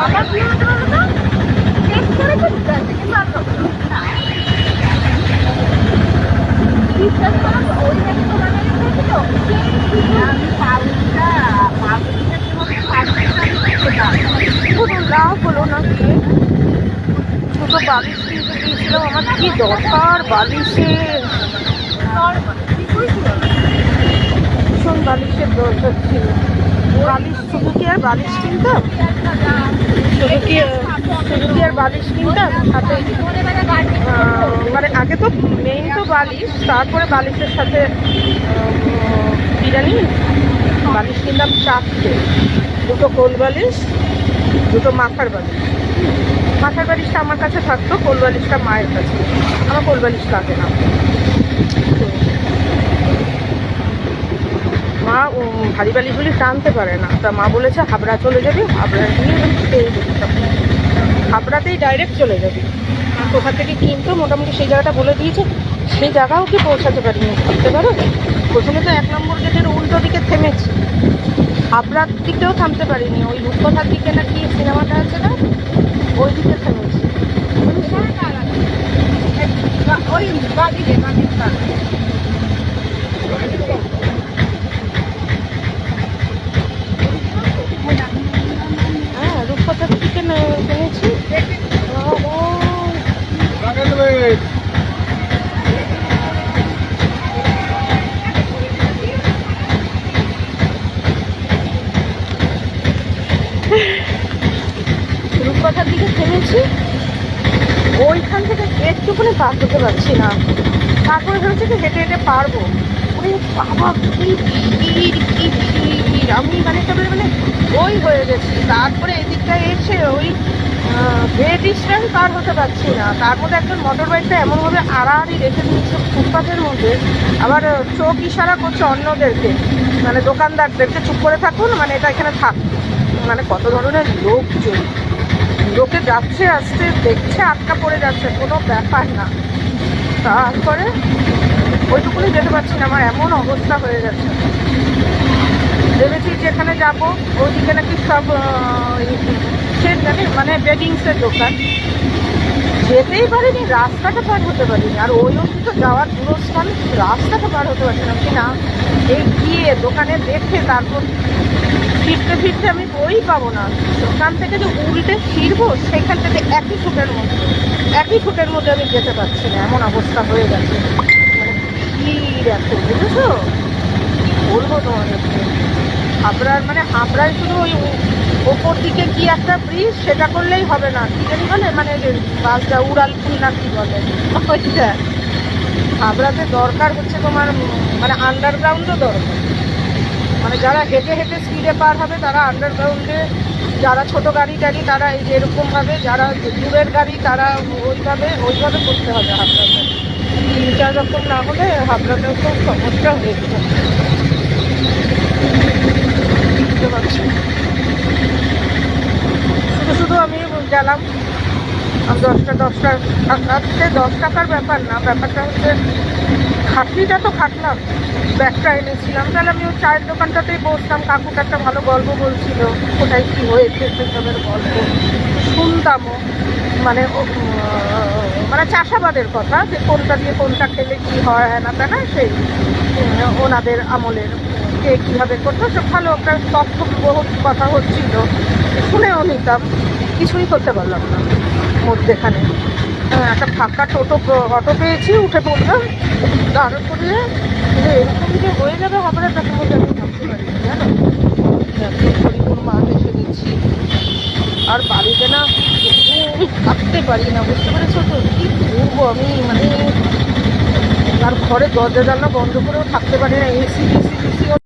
আমার কি হতো বলো তো, চেক করে তো ঢুকে আসছে, কিন্তু আর হবে না। বিশ্বাস করো তো, ওই জায়গায় দোকানে রেখেছিল, আমি পাউরুটিটা কিভাবে খেতাম। কোনো লাভ হলো না গিয়ে। দুটো বালিশ কিনতে দিয়েছিলাম, আমার কি দরকার বালিশের, ভীষণ বালিশের দরকার ছিল। বালিশ শুধু কি আর বালিশ কিনতাম, শুধু কি আর বালিশ কিনতাম সাথে মানে আগে তো মেইন তো বালিশ, তারপরে বালিশের সাথে বিরিয়ানি। বালিশ কিনতাম 4টে, দুটো কোল বালিশ, দুটো মাথার বালিশ। মাথার বালিশটা আমার কাছে থাকতো, কোল বালিশটা মায়ের কাছে। আমার কোল বালিশ লাগে না। মা ভারী বালিশগুলি টানতে পারে না, তা মা বলেছে হাবড়া চলে যাবি, হাবড়া নিয়ে পেয়ে যাবি, হাবড়াতেই ডাইরেক্ট চলে যাবি। কোথা থেকে কিনতো মোটামুটি সেই জায়গাটা বলে দিয়েছে, সেই জায়গাও কি পৌঁছাতে পারিনি, ভাবতে পারো। প্রথমে তো 1 নম্বর গেটের উল্টো দিকে থেমেছি, হাবড়ার দিকেও থামতে পারিনি, ওই রূপকথার দিকে না কি সিনেমাটা আছে না, ওই দিকে থেমেছি। হ্যাঁ, রূপকথার দিকে থেমেছি। রূপকথার দিকে থেমেছি, ওইখান থেকে একটুখানি পার করতে পারছি না। তারপরে ভেবেছি যে হেঁটে হেঁটে পারবো। ওরে বাবা, কি ভিড়, কি ভিড়! আমি মানে একেবারে মানে ওই হয়ে গেছি। তারপরে এদিকটা এসে ওই গেট স্ট্যান্ড পার হতে পারছি না। তার মধ্যে একজন মোটর বাইকটা এমনভাবে আড়াআড়ি রেখে দিচ্ছে ফুটপাথের মধ্যে, আবার চোখ ইশারা করছে অন্যদেরকে, মানে দোকানদারদেরকে চুপ করে থাকুন, মানে এটা এখানে থাক। মানে কত ধরনের লোকজন, লোকে যাচ্ছে আসছে, দেখছে আটকা পড়ে যাচ্ছে, কোনো ব্যাপার না। তারপরে ওইটুকুনি যেতে পারছি না, আমার এমন অবস্থা হয়ে গেছে। ভেবেছি যেখানে যাবো ওইদিকে নাকি সব সে জানি মানে বেডিংসের দোকান, যেতেই পারিনি, রাস্তাটা পার হতে পারিনি। আর ওই অবধি তো যাওয়ার দূরস্থান, রাস্তাটা পার হতে পারছিলাম কি না। এই গিয়ে দোকানে দেখে তারপর ফিরতে ফিরতে আমি বই পাবো না, ওখান থেকে যে উল্টে ফিরবো সেখান থেকে একই ফুটের মধ্যে আমি যেতে পারছি না, এমন অবস্থা হয়ে গেছে। মানে ভিড় এত, বুঝেছো, বলবো তোমাদেরকে। হাবড়ায় শুধু ওই ওপর দিকে কি একটা ব্রিজ, সেটা করলেই হবে না, কি জানি বলে, মানে বাসটা উড়ালপুল না কি বলে ওইটা। হাবড়াতে দরকার হচ্ছে তোমার মানে আন্ডারগ্রাউন্ডও দরকার। মানে যারা হেঁটে হেঁটে স্পিডে পার হবে তারা আন্ডারগ্রাউন্ডে, যারা ছোট গাড়ি টাড়ি তারা এই যে এরকমভাবে, যারা দূরের গাড়ি তারা ওইভাবে করতে হবে হাবড়াতে। 3-4 রকম না হলে হাবড়াতেও খুব সমস্যা হয়ে যাবে। বুঝতে পারছি, শুধু আমি গেলাম 10 টাকার ব্যাপার না, ব্যাপারটা হচ্ছে খাটনিটা তো খাটলাম, ব্যাগটা এনেছিলাম, তাহলে আমি ওই চায়ের দোকানটাতেই বসতাম, কাকুটা একটা ভালো গল্প বলছিল, কোথায় কী হয়েছে সেসবের গল্প শুনতামও, মানে মানে চাষাবাদের কথা, যে কোনটা দিয়ে কোনটা খেলে কী হয় না তা না, সেই ওনাদের আমলের কে কীভাবে করতো, সব ভালো একটা তথ্য বহুত কথা হচ্ছিল, শুনেও নিতাম। কিছুই করতে পারলাম না মধ্যেখানে। একটা ফাঁকা অটো পেয়েছি, উঠে পড়লাম, দাঁড়ো করিয়ে এরকম যে হয়ে যাবে হাবড়া, তাকে মধ্যে আমি ভাবতে পারিনি, জানো। হরিপুর মাঠ এসে দিচ্ছি, আর বাড়িতে না থাকতে পারি না, বুঝতে পেরেছো তো, কী করবো আমি, মানে আর ঘরে দরজা জানলা বন্ধ করেও থাকতে পারি না, এসি